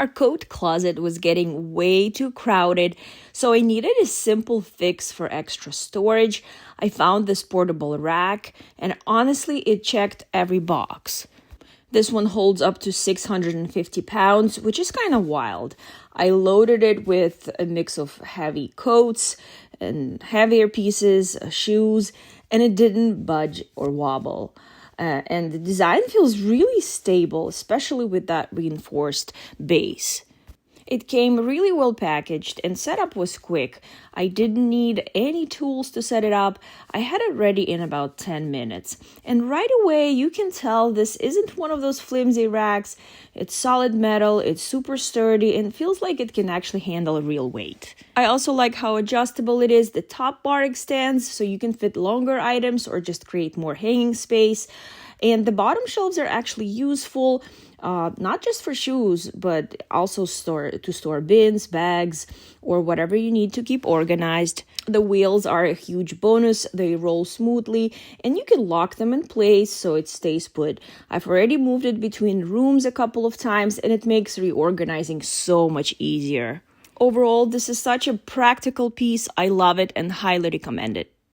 Our coat closet was getting way too crowded, so I needed a simple fix for extra storage. I found this portable rack, and honestly, it checked every box. This one holds up to 650 pounds, which is kind of wild. I loaded it with a mix of heavy coats and heavier pieces, shoes, and it didn't budge or wobble. And the design feels really stable, especially with that reinforced base. It came really well packaged and setup was quick. I didn't need any tools to set it up. I had it ready in about 10 minutes. And right away, you can tell this isn't one of those flimsy racks. It's solid metal, it's super sturdy, and feels like it can actually handle a real weight. I also like how adjustable it is. The top bar extends so you can fit longer items or just create more hanging space. And the bottom shelves are actually useful. Not just for shoes, but also to store bins, bags, or whatever you need to keep organized. The wheels are a huge bonus. They roll smoothly, and you can lock them in place so it stays put. I've already moved it between rooms a couple of times, and it makes reorganizing so much easier. Overall, this is such a practical piece. I love it and highly recommend it.